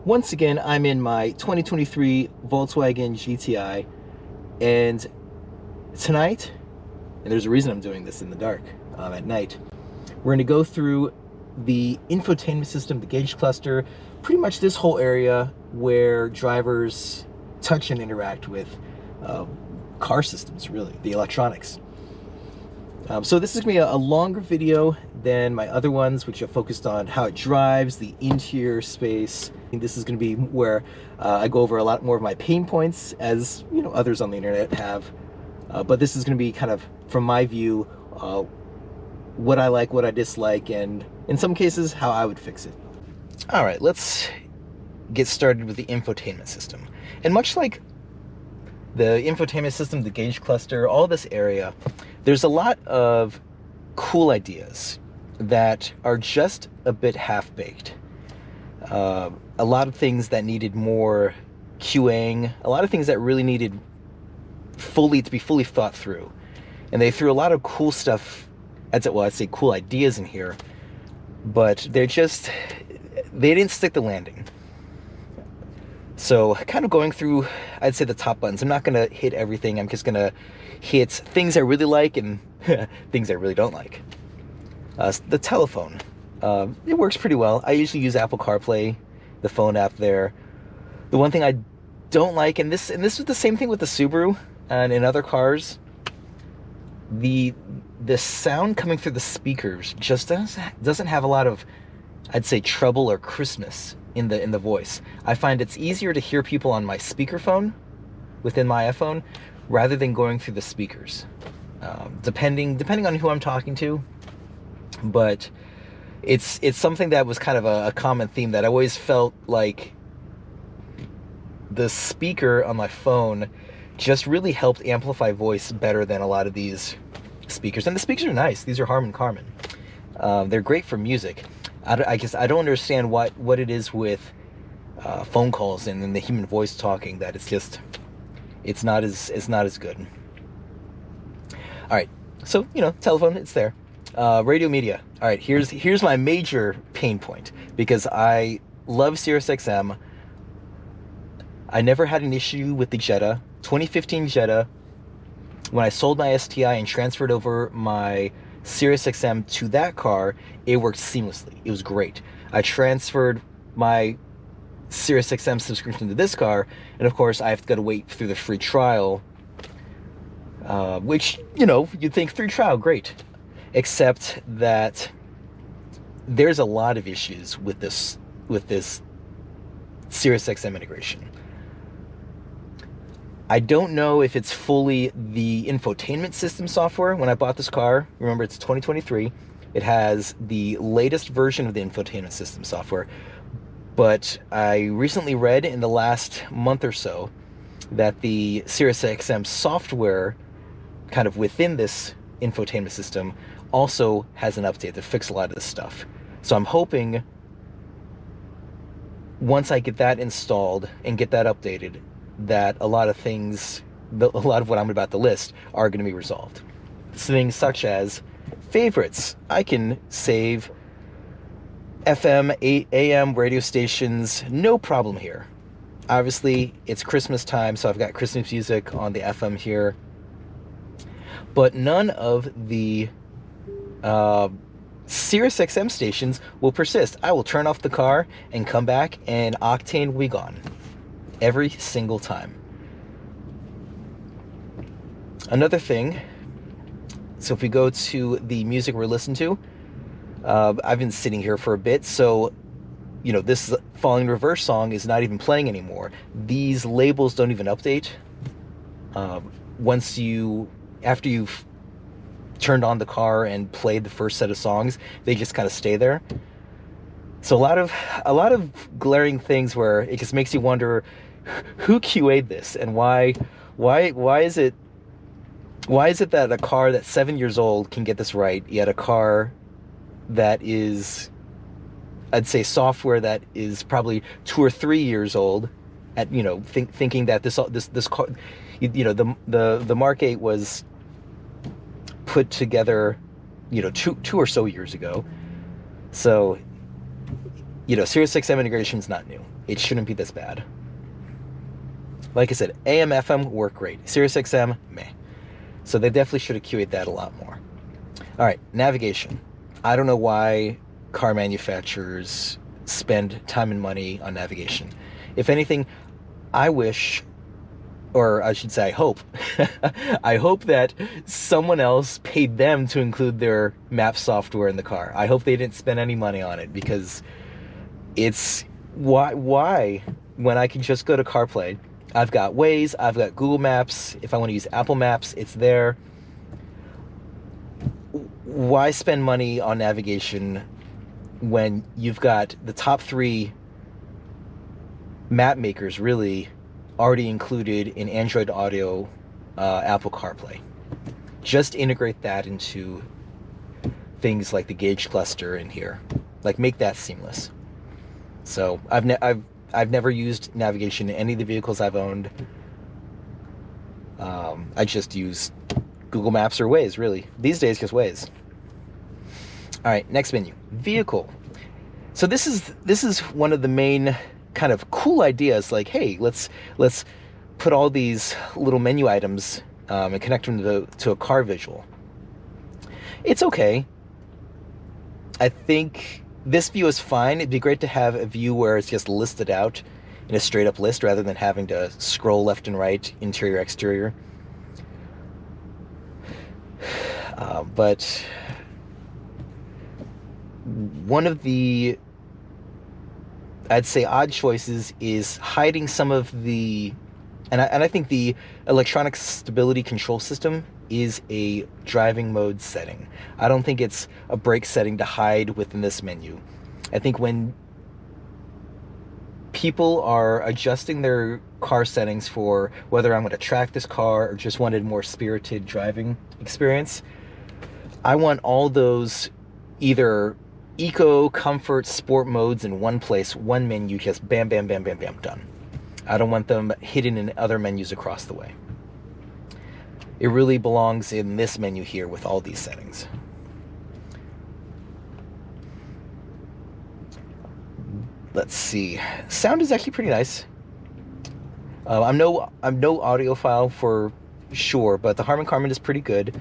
Once again, I'm in my 2023 Volkswagen GTI, and tonight, and there's a reason I'm doing this in the dark, at night, we're going to go through the infotainment system, the gauge cluster, pretty much this whole area where drivers touch and interact with car systems, really, the electronics. So this is going to be a longer video than my other ones, which are focused on how it drives, the interior space. I think this is going to be where I go over a lot more of my pain points, as you know others on the internet have. But this is going to be kind of, from my view, what I like, what I dislike, and in some cases, how I would fix it. All right, let's get started with the infotainment system. And much like the infotainment system, the gauge cluster, all this area, there's a lot of cool ideas that are just a bit half-baked. A lot of things that needed more QAing, a lot of things that really needed to be fully thought through. And they threw a lot of cool stuff, I'd say cool ideas in here, but they didn't stick the landing. So kind of going through, I'd say, the top buttons. I'm not going to hit everything. I'm just going to hit things I really like and things I really don't like. The telephone. It works pretty well. I usually use Apple CarPlay, the phone app there. The one thing I don't like, and this was the same thing with the Subaru and in other cars, the sound coming through the speakers just doesn't have a lot of, I'd say, treble or crispness in the voice. I find it's easier to hear people on my speakerphone within my iPhone rather than going through the speakers, depending on who I'm talking to. But it's something that was kind of a common theme, that I always felt like the speaker on my phone just really helped amplify voice better than a lot of these speakers. And the speakers are nice. These are Harman Kardon. They're great for music. I guess I don't understand what it is with phone calls and then the human voice talking, that it's not as good. All right, so telephone, it's there. Radio media. All right, here's my major pain point, because I love SiriusXM. I never had an issue with the Jetta. 2015 Jetta, when I sold my STI and transferred over my SiriusXM to that car, it worked seamlessly. It was great. I transferred my SiriusXM subscription to this car, and of course I have to wait through the free trial, which, you'd think free trial, great. Except that there's a lot of issues with this SiriusXM integration. I don't know if it's fully the infotainment system software. When I bought this car, remember, it's 2023, it has the latest version of the infotainment system software. But I recently read in the last month or so that the SiriusXM software kind of within this infotainment system also has an update to fix a lot of this stuff. So I'm hoping once I get that installed and get that updated, that a lot of what I'm about to list are going to be resolved. Things such as favorites. I can save FM, AM radio stations, no problem here. Obviously, it's Christmas time, so I've got Christmas music on the FM here. But none of the SiriusXM stations will persist. I will turn off the car and come back, and Octane will be gone. Every single time. Another thing, so if we go to the music we're listening to, I've been sitting here for a bit, so this Falling in Reverse song is not even playing anymore. These labels don't even update. After you've turned on the car and played the first set of songs, they just kind of stay there. So a lot of glaring things where it just makes you wonder who QA'd this, and why is it that a car that's 7 years old can get this right, yet a car that is, I'd say, software that is probably 2 or 3 years old, at thinking that this car, the Mark 8 was put together, two or so years ago. So Sirius XM integration is not new. It shouldn't be this bad. Like I said, AM, FM work great. Sirius XM, meh. So they definitely should have QA'd that a lot more. All right, navigation. I don't know why car manufacturers spend time and money on navigation. If anything, I wish, or I should say I hope, I hope that someone else paid them to include their map software in the car. I hope they didn't spend any money on it, because it's, why when I can just go to CarPlay, I've got Waze, I've got Google Maps, if I want to use Apple Maps, it's there. Why spend money on navigation when you've got the top 3 map makers really already included in Android Auto, Apple CarPlay? Just integrate that into things like the gauge cluster in here. Like, make that seamless. So I've never used navigation in any of the vehicles I've owned. I just use Google Maps or Waze, really. These days, just Waze. All right, next menu, vehicle. So this is one of the main kind of cool ideas. Like, hey, let's put all these little menu items and connect them to a car visual. It's okay. I think this view is fine. It'd be great to have a view where it's just listed out in a straight up list rather than having to scroll left and right, interior, exterior. But one of the, I'd say, odd choices is hiding some of the, and I think the electronic stability control system is a driving mode setting. I don't think it's a brake setting to hide within this menu. I think when people are adjusting their car settings for whether I'm going to track this car or just wanted more spirited driving experience, I want all those either eco, comfort, sport modes in one place, one menu, just bam, bam, bam, bam, bam, done. I don't want them hidden in other menus across the way. It really belongs in this menu here with all these settings. Let's see. Sound is actually pretty nice. I'm no audiophile for sure, but the Harman Kardon is pretty good.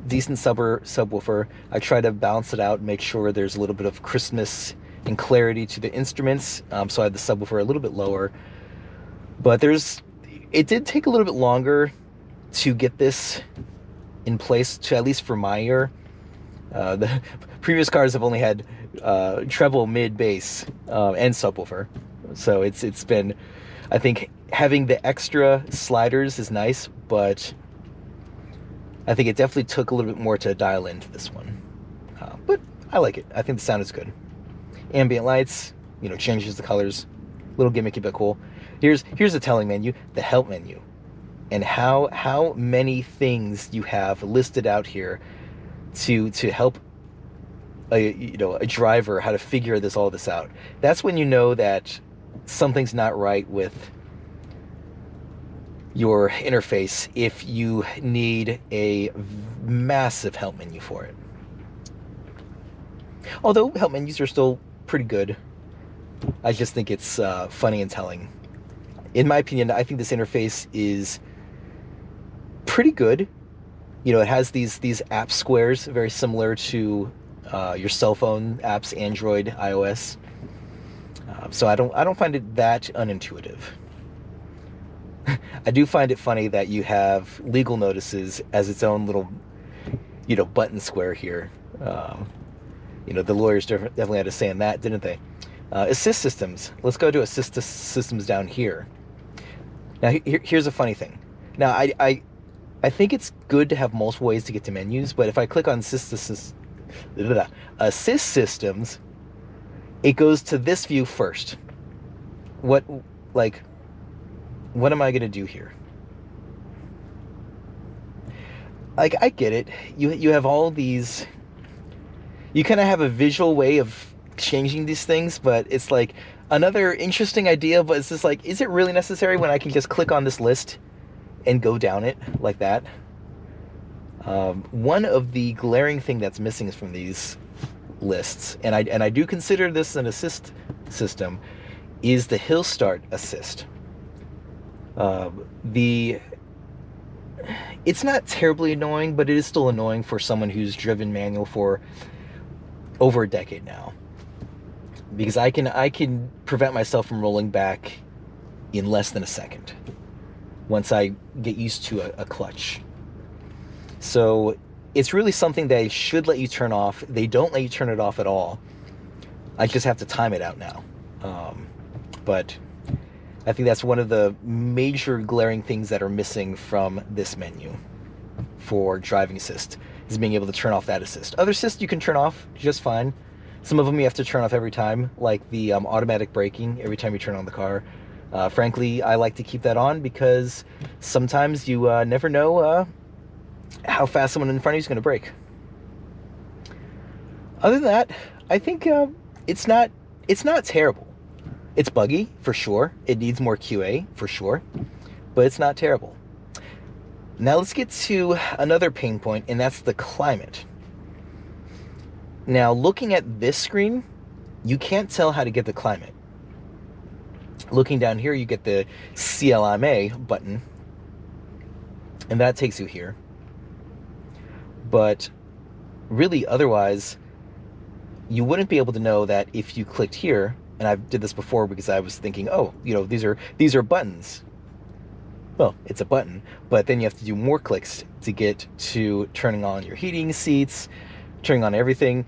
Decent subwoofer. I try to balance it out and make sure there's a little bit of crispness and clarity to the instruments. So I had the subwoofer a little bit lower. But it did take a little bit longer to get this in place, to at least for my ear. The previous cars have only had treble, mid, bass, and subwoofer. So it's been, I think having the extra sliders is nice, but I think it definitely took a little bit more to dial into this one. But I like it. I think the sound is good. Ambient lights, changes the colors. Little gimmicky but cool. Here's the telling menu, the help menu. And how many things you have listed out here to help a driver how to figure all this out. That's when you know that something's not right with your interface if you need a massive help menu for it. Although help menus are still pretty good, I just think it's funny and telling. In my opinion, I think this interface is pretty good. It has these app squares, very similar to your cell phone apps, Android, iOS. So I don't find it that unintuitive. I do find it funny that you have legal notices as its own little, button square here. The lawyers definitely had a say in that, didn't they? Assist systems. Let's go to assist systems down here. Now, here's a funny thing. Now, I think it's good to have multiple ways to get to menus, but if I click on assist systems, it goes to this view first. What am I going to do here? I get it. You have all these... You kind of have a visual way of changing these things, but it's like another interesting idea, but it's just like, is it really necessary when I can just click on this list and go down it like that? One of the glaring thing that's missing from these lists, and I do consider this an assist system, is the hill start assist. It's not terribly annoying, but it is still annoying for someone who's driven manual for over a decade now, because I can prevent myself from rolling back in less than a second once I get used to a clutch. So it's really something they should let you turn off. They don't let you turn it off at all. I just have to time it out now. But I think that's one of the major glaring things that are missing from this menu for driving assist, is being able to turn off that assist. Other assists you can turn off just fine. Some of them you have to turn off every time, like the automatic braking every time you turn on the car. Frankly, I like to keep that on because sometimes you never know how fast someone in front of you is going to brake. Other than that, I think it's not terrible. It's buggy, for sure. It needs more QA, for sure. But it's not terrible. Now let's get to another pain point, and that's the climate. Now, looking at this screen, you can't tell how to get the climate. Looking down here, you get the CLMA button, and that takes you here. But really, otherwise, you wouldn't be able to know that if you clicked here. And I did this before because I was thinking, oh, you know, these are buttons. Well, it's a button, but then you have to do more clicks to get to turning on your heating seats, turning on everything.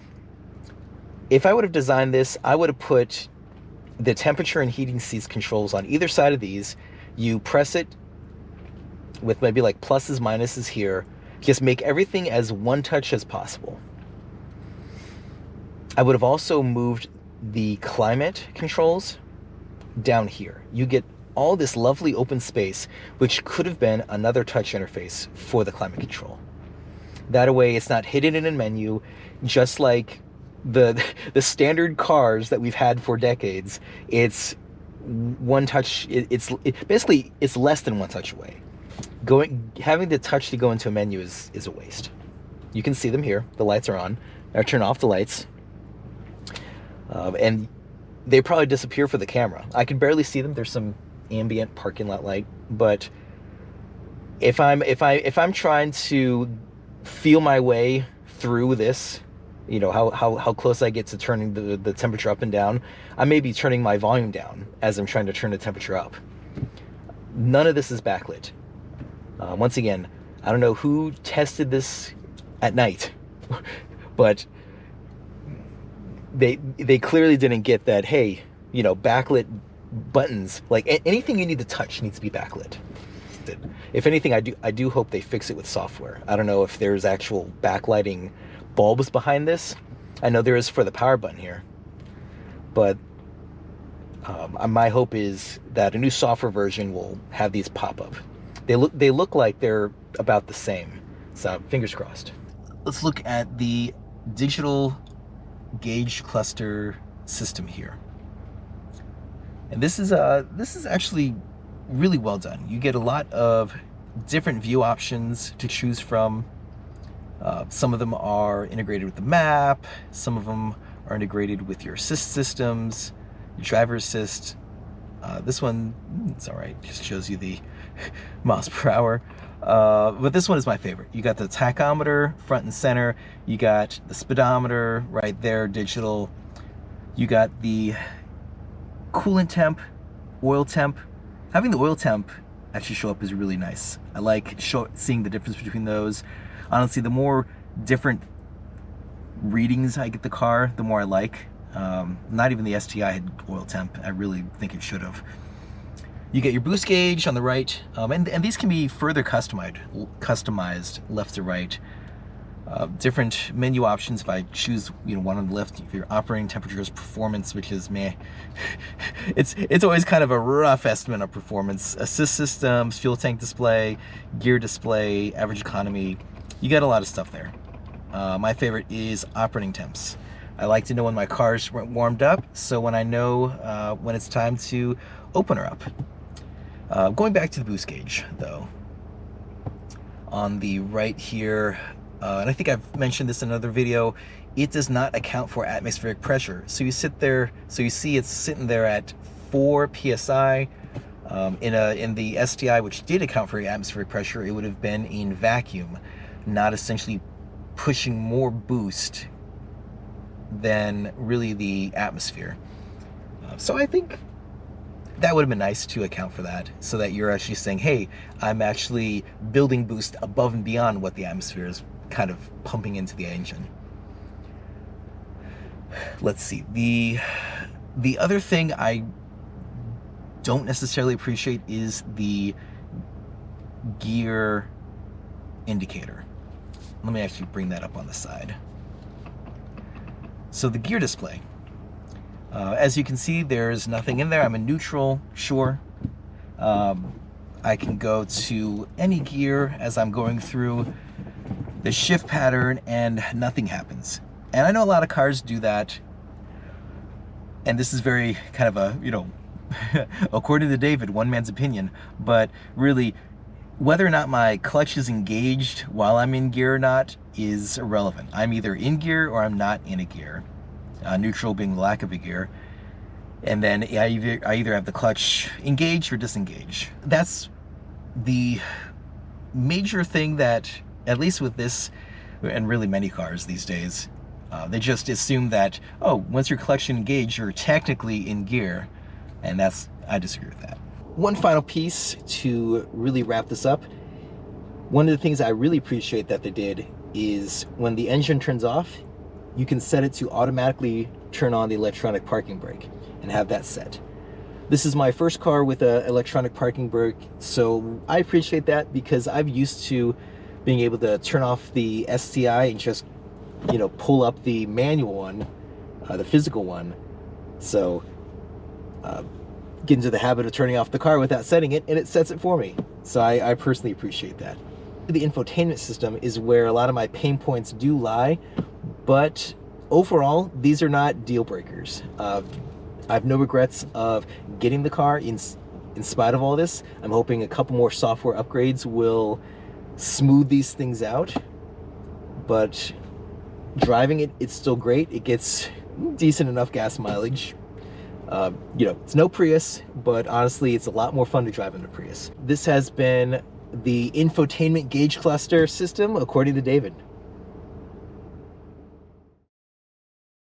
If I would have designed this, I would have put the temperature and heating seats controls on either side of these. You press it with maybe like pluses, minuses here. Just make everything as one touch as possible. I would have also moved the climate controls down here. You get all this lovely open space, which could have been another touch interface for the climate control. That way it's not hidden in a menu, just like the standard cars that we've had for decades. It's one touch. Basically it's less than one touch away. Having the touch to go into a menu is a waste. You can see them here. The lights are on. Now turn off the lights. And they probably disappear for the camera. I can barely see them. There's some ambient parking lot light, but if I'm trying to feel my way through this, you know, how close I get to turning the temperature up and down, I may be turning my volume down as I'm trying to turn the temperature up. None of this is backlit. Once again, I don't know who tested this at night, but they clearly didn't get that, hey, you know, backlit buttons, like anything you need to touch needs to be backlit. If anything, I do hope they fix it with software. I don't know if there's actual backlighting bulbs behind this. I know there is for the power button here, but my hope is that a new software version will have these pop up. They look like they're about the same, so fingers crossed. Let's look at the digital gauge cluster system here, and this is actually really well done. You get a lot of different view options to choose from. Some of them are integrated with the map, some of them are integrated with your assist systems, your driver assist. This one, it's all right, just shows you the miles per hour. But this one is my favorite. You got the tachometer front and center. You got the speedometer right there, digital. You got the coolant temp, oil temp. Having the oil temp actually show up is really nice. I like seeing the difference between those. Honestly, the more different readings I get the car, the more I like. Not even the STI had oil temp. I really think it should have. You get your boost gauge on the right, and these can be further customized left to right. Different menu options if I choose, you know, one on the left, if your operating temperatures, performance, which is meh. It's always kind of a rough estimate of performance. Assist systems, fuel tank display, gear display, average economy. You got a lot of stuff there. My favorite is operating temps. I like to know when my car's warmed up, so when I know when it's time to open her up. Going back to the boost gauge, though, on the right here, and I think I've mentioned this in another video, it does not account for atmospheric pressure. So you see it's sitting there at 4 psi. In the STI, which did account for atmospheric pressure, it would have been in vacuum, not essentially pushing more boost than really the atmosphere. So I think that would have been nice to account for that, so that you're actually saying, hey, I'm actually building boost above and beyond what the atmosphere is kind of pumping into the engine. Let's see, the other thing I don't necessarily appreciate is the gear indicator. Let me actually bring that up on the side. So the gear display, as you can see, there's nothing in there. I'm in neutral, sure. I can go to any gear as I'm going through the shift pattern and nothing happens. And I know a lot of cars do that, and this is very kind of a, you know, according to David, one man's opinion, but really, whether or not my clutch is engaged while I'm in gear or not is irrelevant. I'm either in gear or I'm not in a gear. Neutral being the lack of a gear. And then I either have the clutch engaged or disengaged. That's the major thing that, at least with this, and really many cars these days, they just assume that, oh, once your clutch is engaged, you're technically in gear. And I disagree with that. One final piece to really wrap this up. One of the things I really appreciate that they did is when the engine turns off, you can set it to automatically turn on the electronic parking brake and have that set. This is my first car with an electronic parking brake, so I appreciate that because I'm used to being able to turn off the STI and just, you know, pull up the manual one, the physical one. So get into the habit of turning off the car without setting it, and it sets it for me. So I personally appreciate that. The infotainment system is where a lot of my pain points do lie, but overall, these are not deal breakers. I have no regrets of getting the car in spite of all this. I'm hoping a couple more software upgrades will smooth these things out, but driving it, it's still great. It gets decent enough gas mileage. You know, it's no Prius, but honestly, it's a lot more fun to drive in a Prius. This has been the infotainment gauge cluster system, according to David.